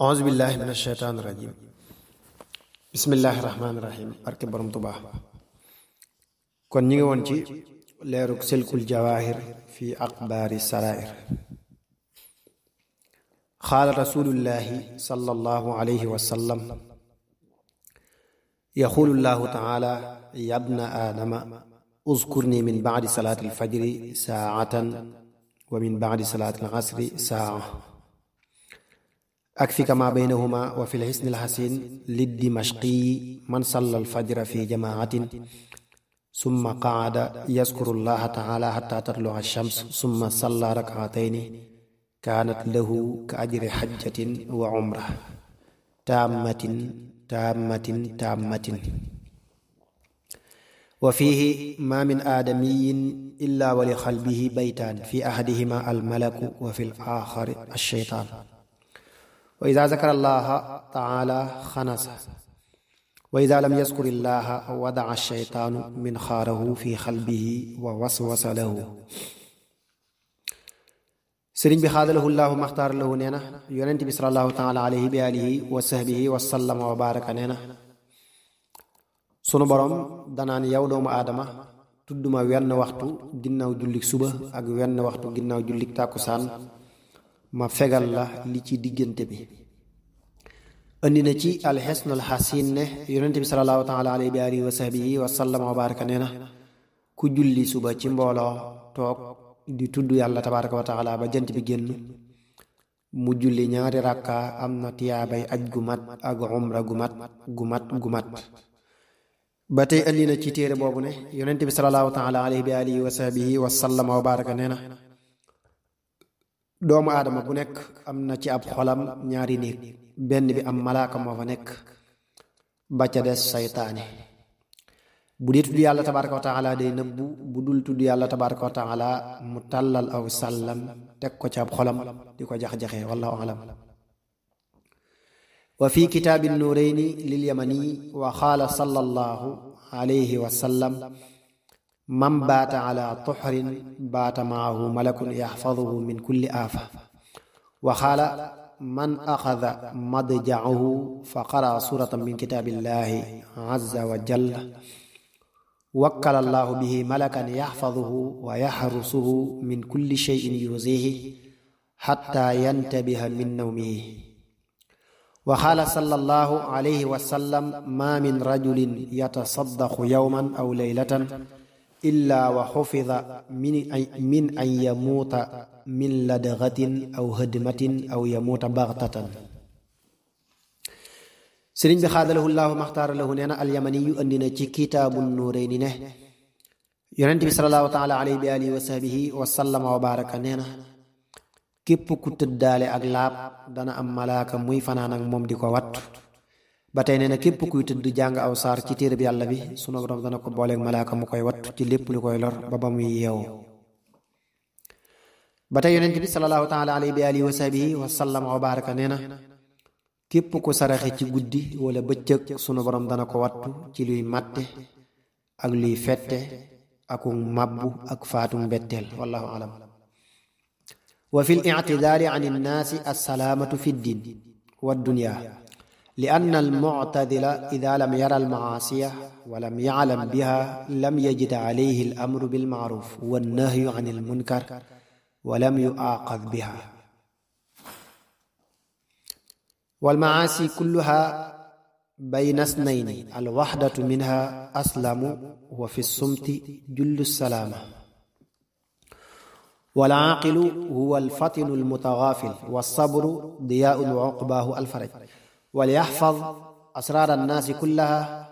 auzu billahi min asheytaani rajim bismillahi rahmaani rahim barke borom Tuubaa. kon ñi ngi woon ci leerug silkul jawaahir fi axbaari sarair. xaala rasulullahi sallallahu alayhi wa sallam yaxulu llahu taala yabna aadama uzkurni min baadi salaati alfajri saatan wa min baadi salaati alasri saa akfika ma baynahuma wa fi lxisni alxasin liddimashqi man salla alfajra fi jamaatin summa qaada yaskuru llaha taala xata tatluca alshams summa salla rakcatayni kaanat lahu ka ajri xajjatin wa umra taammatin taammatin taammatin. wa fiihi ma min aadamiyin illa wa li xalbihi baytaan fi ahadihima almalaku wa fi laaxari alsheytaan. wa ida zakara allaha taala xanasa wa ida lam yaskuri illaha wadaca alsheytaanu min xaarahu fi xalbihi wa waswasa lahu. sëriñ bi xaadalahu llahu maxtaar lahu nee na yonent bi salallahu taala alayhi bi alihi wa sahbihi wa sallama wa baraka nee na sunu boroom danaan yow doomu aadama tudduma wenn waxtu ginnaaw jullik suba ak wenn waxtu ginnaaw jullik tàkkusaan ma fegal la li ci diggante bi. andi na ci alxesnul xasin ne yonent bi salallahu taala alayhi bi alihi wa sahbihi wa sallama wa baraka nee na ku julli suba ci mbooloo toog di tudd yàlla tabaraka wa taala ba jant bi génn mu julli ñaari rakka am na tiyaabay aj gu mat ak umra gu mat. ba tey andi na ci téere boobu ne yonent bi salallahu taala alayhi bi alihi wa sahbihi wa sallama wa baraka nee na doomu aadama bu nekk am na ci ab xolam ñaari néeg, benn bi am malaaka moo fa nekk, ba ca des saytaane. bu dee tudd yàlla tabaraka wa taala day nëbbu, bu dul tudd yàlla tabaraka wa taala mu tàllal aw sàllam teg ko ci ab xolam di ko jax-jaxee wallahu alam. wa fi kitaabi nuurayni lil yamani wa xaala sallallahu alayhi wa sallam man baata ala tuxrin baata maahu malakun yaxfaduhu min kulli aafa. wa xaala man axada madjacahu fa qara suratan min kitaabillahi azza wa jalla wakkala allahu bihi malakan yaxfaduhu wa yaxrusuhu min kulli cheyin yuzihi xatta yantabiha min nawmihi. wa xaala sallallahu alayhi wa sallam ma min rajulin yatasaddaqu yawman aw laylatan illa wa xufida min an yamuuta min ladgatin aw hadmatin aw yamuuta baxtatan. sëriñ bi xaadalahu llahu maxtaara lahu nee na alyamani yu andi na ci kitaabu nuurayni ne yonent bi salallahu taala alayhi bi alihi wa sahbihi wa sallama wa baraka nee na képp ku tëddaale ak laab dana am malaaka muy fanaan ak moom di ko wattu. ba tey nee na képp kuy tëdd jàng aw saar ci téereb yàlla bi sunu borom dana ko booleeg malaaka mu koy wattu ci lépp lu koy lor ba muy yeewu. ba tey yonent bi salallahu taala alayhi bi alihi wa sahbihi wa sallama wa baraka nee na képp ku saraxe ci guddi wala bëccëg sunu borom dana ko wattu ci luy màtte ak luy fette aku mabbu ak faatu mbetteel wallahu alam. wa fi l-i'tidaali an innaasi assalaamatu fi ddin wa dunya li anna al-mu'tadila ida lam yara al-maasiya wa lam ya'lam biha lam yajid alayhi al-amru bil-ma'ruf wan-nahyu an al-munkar wa lam yu'aqab biha. والمعاصي كلها بين اثنين الوحدة منها أسلم وفي الصمت جل السلامة. والعاقل هو الفطن المتغافل والصبر ضياء وعقباه الفرج. وليحفظ أسرار الناس كلها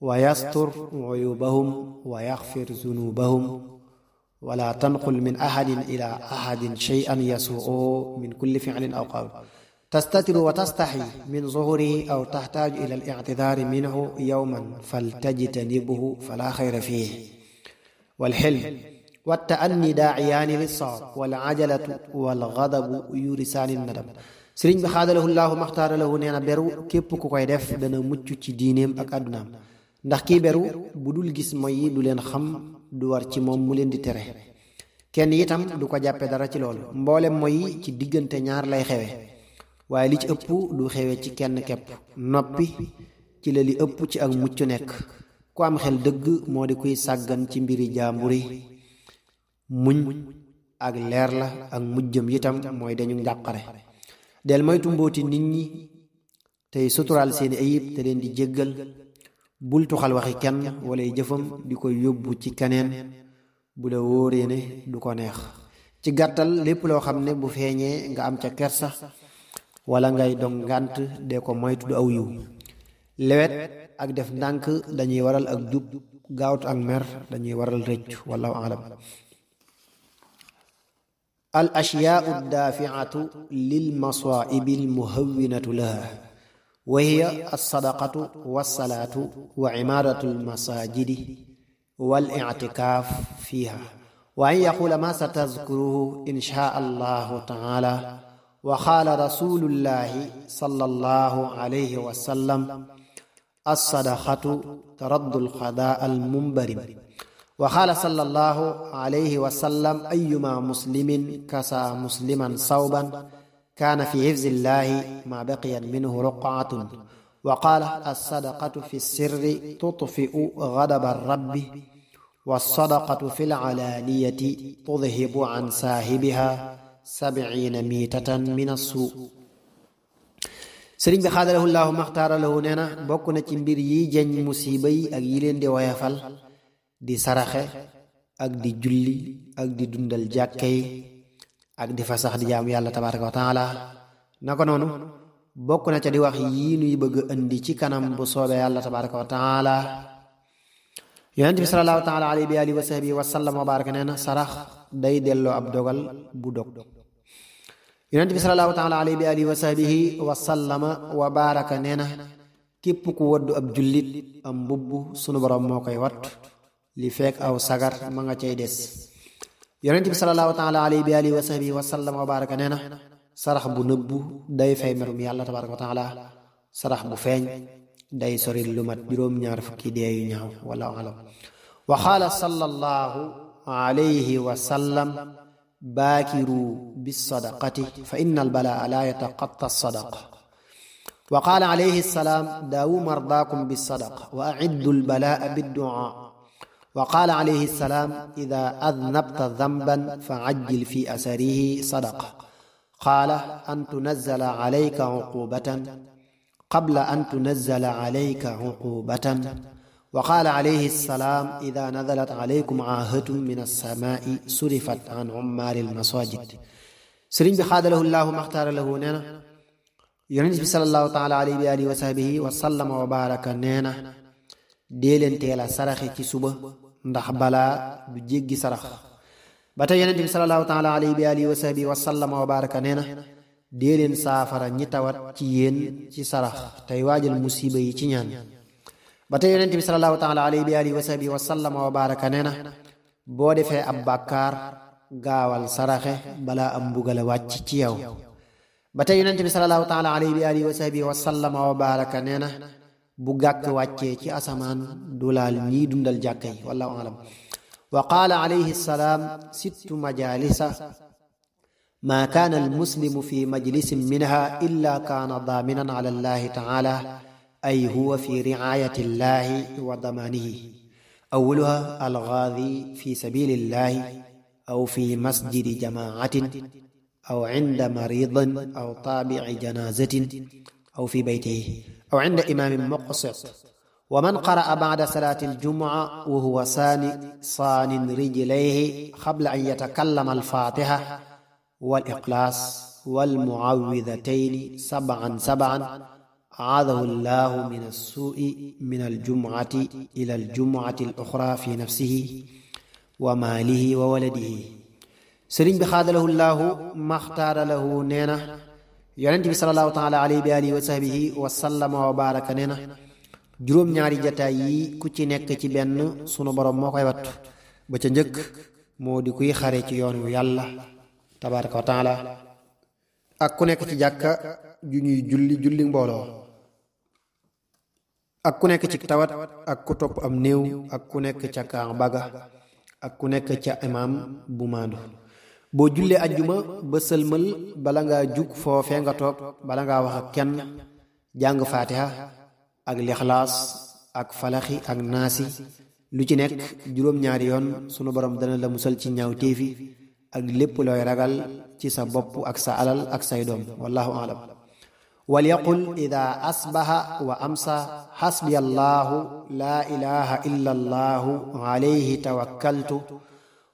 ويستر عيوبهم ويغفر ذنوبهم ولا تنقل من أحد إلى أحد شيئا يسوء من كل فعل أو قول تستتر وتستحي من ظهوره أو تحتاج إلى الاعتذار منه يوما فلتجتنبه فلا خير فيه. والحلم والتأني داعيان للصواب والعجلة والغضب يورثان الندم. sëriñ bi xaadalahu llahu maxtaara lahu nee na beru képp ku koy def dana mucc ci diineem ak àddunaam, ndax kii beru bu dul gis mooy yi du leen xam, du war ci moom mu leen di tere. kenn itam du ko jàppe dara ci loolu. mboolem mooy ci diggante ñaar lay xewe. waaye li ci ëpp du xewe ci kenn kepp. noppi ci la li ëpp ci ak mucc nekk. ku am xel dëgg moo di kuy sàggan ci mbiri jaamburi. muñ ak leer la ak mujjam itam mooy dañu njàqare. del moytu mbooti nit ñi tey suturaal seeni ayib te leen di jéggal. bul tuxal waxi kenn walay jëfam di ko yóbbu ci keneen bu la wóoree ne du ko neex. ci gàttal lépp loo xam ne bu feeñee nga am ca kersa wala ngay dong ngànt dee ko moytu du aw yiw. lewet ak def ndànk dañuy waral ak jub. gaawtu ak mer dañuy waral rëccu. wallahu alam. al ashyaau daafiatu lil masaibi al muhawwinatu laha wa hiya alsadaqatu walsalaatu wa imaaratu almasajidi wal ictikaaf fiha wa an yaqula ma satazkuruhu inshaa allahu taala. wa qaala rasulullahi sallallahu alayhi wa sallam alsadaqatu taraddu alqadaa almunbarim. wa qaala sallallahu alayhi wa sallam ayyuma muslimin kasaa musliman sawban kaana fi hifzillahi ma baqiyat minhu ruqatun. wa qaala alsadaqatu fi sirri tutfi'u ghadaba rabbi wassadaqatu fi alaaniyati tudhibu an saahibiha 70 miitatan min assuu. sëriñ bi xaadalahu llaahu maxtaaralahu nee na bokk na ci mbir yi jeñ musiba yi ak yi leen di woyafal di saraxe ak di julli ak di dundal jàkke yi ak di fa sax di jaamu yàlla tabaaraka wa taala. naka noonu bokk na ca di wax yii nuy bëgg indi ci kanam bu soobee yàlla tabaaraka wa taala. yonent bi salallaahu taala alayhi wa alihi wa sahbihi wa sallam wa baraka nee na sarax day delloo ab dogal bu dog. yonent bi salallaahu taala alayhi wa alihi wa sahbihi wa sallama wa baraka nee na képp ku woddu ab jullit am mbubb sunu borom moo koy wat li fekk aw sagar ma nga cay des. yonent bi salallaahu taala alayhi wa alihi wa sahbihi wa sallama wa baraka nee na sarax bu nëbbu day fay merum yàlla tabaaraka wa taala. sarax bu feeñ day sori lu mat juróom-ñaar fukki dee yu ñaaw. wallahu alam. wa qaala sallallahu alayhi wa sallam baakiru bisadaqati fa inna albalaa la yataqatta sadaqa. wa qaala alayhi salaam daawu mardaakum bisadaqa wa aciddu albalaa bidduaa. wa qaala alayhi salaam idaa adnabta damban fa ajjil fi asarihi sadaqa. qaala an tunazzala alayka uqubatan qabla an tunazzala alayka uqubatan. wa qaala alayhi salaam idaa nazalat alaykum aahatun min alsamaai surifat an ummaari almasajid. sëriñ bi xaadalahu llaahu maxtaaralahu nee na yonent bi salallaahu taala alayhi wa alihi wa sahbihi wa sallama wa baraka nee na dee leen teel a saraxe ci suba ndax balaa du jéggi sarax. ba tey yonent bi salallaahu taala alayhi wa alihi wa sahbihi wa sallama wa baraka nee na dee leen saafara ñi tawat ci yéen ci sarax tey waajal musiba yi ci ñaan. ba tey yonent bi salallaahu taala alayhi wa alihi wa sahbihi wa sallama wa baraka nee na boo defee ab bàkkaar gaawal saraxe balaa am mbugala wàcc ci yow. ba tey yonent bi salallaahu taala alayhi wa alihi wa sahbihi wa sallama wa baraka nee na bu gàkk wàccee ci asamaan du laal ñiy dundal jàkka yi. wallahu alam. wa qaala alayhi salaam sittu majalisa maa kaana almuslimu fi majlisin minha illa kaana daaminan ala allahi taala ay huwa fi riayati llahi wa damaanihi. awwaluha algaadi fi sabilillahi aw fi masjidi jamaatin aw inda maridin aw taabici janazatin aw fi baytihi aw inda imaamin muqsit. wa man qaraa bacda salaati aljumuca wa huwa saanin rijlayhi qabla an yatakallama alfaatiha wal iqlaas wal mucawwidatayni sabcan aadahu llaahu min assuui min aljumucati ila aljumucati al-uxraa fi nafsihi wa maalihi wa waladihi. sëriñ bi xaadalahu llaahu maxtaaralahu nee na yonent bi salallaahu taala alayhi wa alihi wa sahbihi wa sallama wa baraka nee na juróom-ñaari jataay yi ku ci nekk ci benn sunu borom moo koy wattu. ba ca njëkk moo di kuy xare ci yoonu yàlla tabaaraka wa taala ak ku nekk ci jàkka ju ñuy julli mbooloo ak ku nekk ci tawat ak ku topp am néew ak ku nekk ca kaaba ga ak ku nekk ca imaam bu maandu. boo jullee ajjuma ba sëlmal bala ngaa jug foofee nga toog bala ngaa wax ak kenn jàng faatiha ak lixlaas ak falaxi ak naasi lu ci nekk juróom-ñaari yoon sunu borom dana la musal ci ñaaw téefi ak lépp looy ragal ci sa bopp ak sa alal ak say doom wallahu aalam walyaqul ida asbaha wa amsa xasbiya allahu laa ilaha illa allahu alayhi tawakkaltu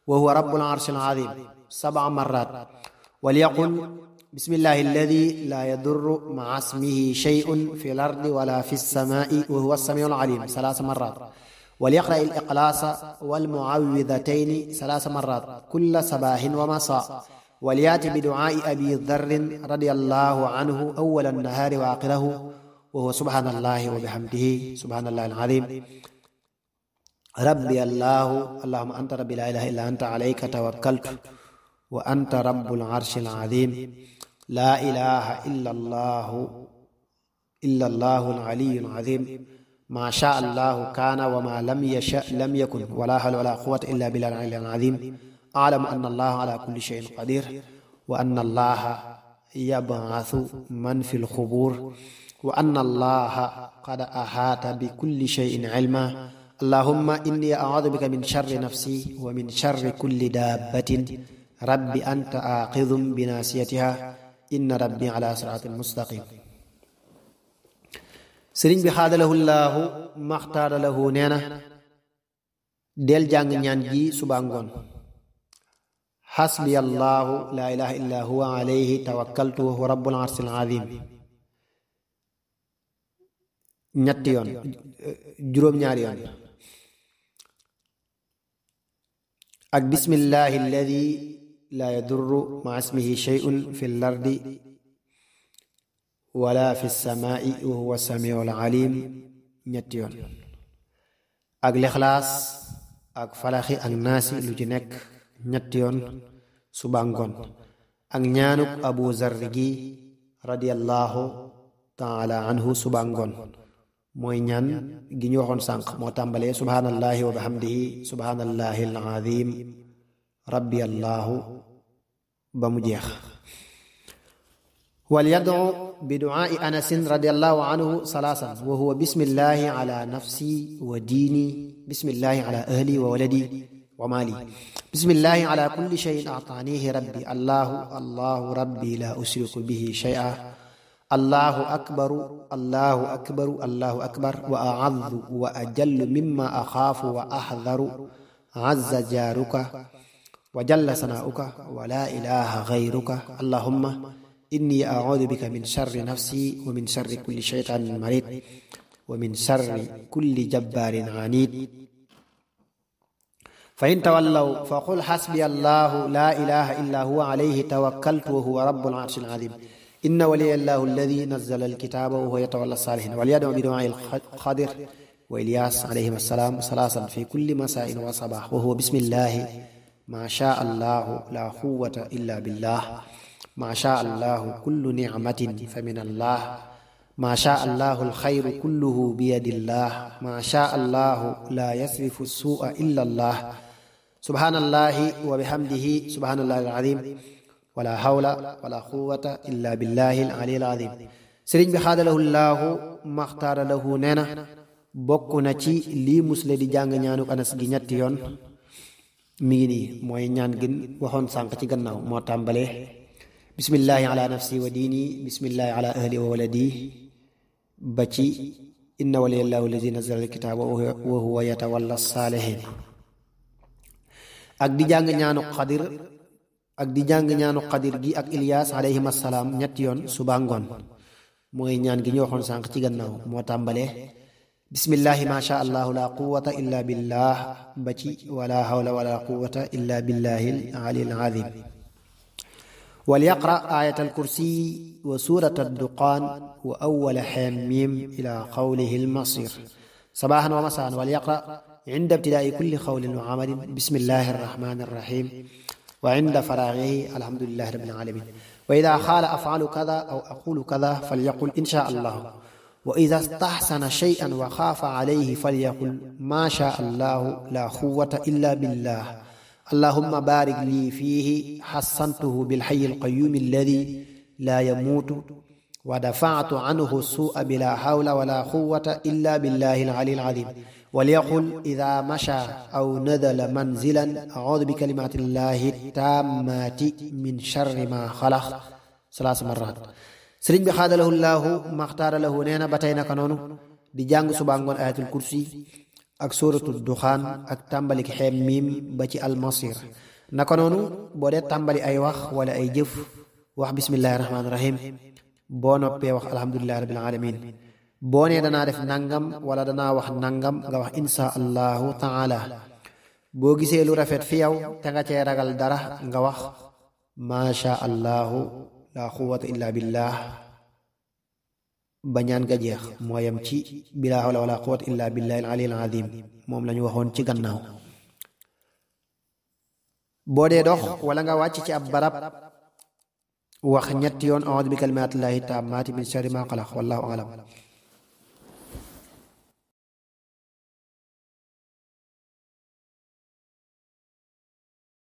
wa huwa rabbul arshil azim 7 marrat walyaqul bismillahi alladi laa yadurru ma'a ismihi shay'un fi l-ardi wala fi s-samaa'i wa huwa as-sami'ul alim 3 marrat وليقرأ الإقلاص والمعوذتين 3 مرات كل صباح ومساء وليأتي بدعاء أبي ذر رضي الله عنه أول النهار وآخره وهو سبحان الله وبحمده سبحان الله العظيم ربي الله اللهم أنت ربي لا إله إلا أنت عليك توكلت وأنت رب العرش العظيم لا إله إلا الله العلي العظيم ما شاء الله كان وما لم يشأ لم يكن ولا حول ولا قوة إلا بالله العلي العظيم أعلم أن الله على كل شيء قدير وأن الله يبعث من في القبور وأن الله قد أحاط بكل شيء علما اللهم إني أعوذ بك من شر نفسي ومن شر كل دابة ربي أنت آخذ بناصيتها إن ربي على صراط مستقيم sëriñ bi xaadalahu llaahu maxtaara lahu nee na del jàng ñaan gi suba ngoon xasbiya allaahu laa ilaha illa huwa alayhi tawakkaltu wa huwa rabbul arsil azim ñetti yoon juróom-ñaari yoon ak bismillahi alladi laa yadurru ma ismihi shay'un fi l-ardi wala fi samaai wa huwa samiul alim ñetti yoon ak lixlaas ak falaxi ak naasi lu ci nekk ñetti yoon suba ngoon ak ñaanuk abu zarri gi radiyallahu taala anhu suba ngoon mooy ñaan gi ñu waxoon sànq moo tàmbalee subhanallahi wa bihamdihi subhanallahi alazim rabbi allahu ba mu jeex وليدعو بدعاء أنس رضي الله عنه 3 وهو بسم الله على نفسي وديني بسم الله على أهلي وولدي ومالي بسم الله على كل شيء أعطانيه ربي الله ربي لا أشرك به شيئا الله أكبر الله أكبر الله أكبر وأعظ وأجل مما أخاف وأحذر عز جارك وجل ثناؤك ولا إله غيرك اللهم إني أعوذ بك من شر نفسي ومن شر كل شيطان مريض ومن شر كل جبار عنيد فإن تولوا فقل حسبي الله لا إله إلا هو عليه توكلت وهو رب العرش العظيم إن ولي الله الذي نزل الكتاب وهو يتولى الصالحين وليدعو بدعاء الخضر وإلياس عليهما السلام 3 في كل مساء وصباح وهو بسم الله ما شاء الله لا قوة إلا بالله ما شاء الله كل نعمة فمن الله ما شاء الله الخير كله بيد الله ما شاء الله لا يصرف السوء إلا الله سبحان الله وبحمده سبحان الله العظيم ولا حول ولا قوة إلا بالله العلي العظيم sëriñ bi xaadalahu llaahu maxtaara lahu nee na bokk na ci lii musle di jàng ñaanuk anas gi ñetti yoon mi ngi nii mooy ñaan gin waxoon sànq ci gannaaw moo tàmbalee bismillahi ala nafsi wa diini bismillahi ala ahli wa waladi ba ci inna waliyallahu allazi nazzala alkitaaba wa huwa yatawalla saalihin ak di jàng ñaanu xadir gi ak Ilyas alayhim assalaam ñetti yoon suba ngoon mooy ñaan gi ñu waxoon sànq ci gannaaw moo tàmbalee bismillahi ma sha allahu la quwwata illa billah ba ci wala hawla wala quwwata illa billahi al-ali al-azim وليقرأ آية الكرسي وسورة الدقان وأول حميم إلى قوله المصير صباحا ومساء وليقرأ عند ابتداء كل قول وعمل بسم الله الرحمن الرحيم وعند فراغه الحمد لله رب العالمين وإذا قال أفعل كذا أو أقول كذا فليقل إن شاء الله وإذا استحسن شيئا وخاف عليه فليقل ما شاء الله لا قوة إلا بالله allahumma barik lii fiihi xassantuhu bilxayyi alqayyuumi alladi laa yamuutu wa dafactu anhu suu'a bilaa xawla wala quwwata illa billahi alali alazim walyaqul ida masha aw nadala manzilan audu bi kalimati llahi tammati min charri ma xalaq salaasa marrat sëriñ bi xaadalahu llaahu maxtaara lahu nee na ba tey naka noonu di jàng suba ngoon ayatul kursi ak suratul duxaan ak tàmbali ki xeem miim ba ci almasir naka noonu boo dee tàmbali ay wax wala ay jëf wax bismillahi rahmaani rahim boo noppee wax alhamdulillahi rabbil alamin boo nee danaa def nangam wala danaa wax nangam nga wax insha allahu taala boo gisee lu rafet fi yow te nga cee ragal dara nga wax maasha allahu la quwwata illa billah ba ñaan ga jeex moo yem ci bilaa hawla wala quwwata illa billahi al-ali al-azim moom la ñu waxoon ci gannaaw boo dee dox wala nga wàcc ci ab barab wax ñetti yoon a'uudu bi kalimatillahi taammaati min sharri ma xalaq wallahu a'lam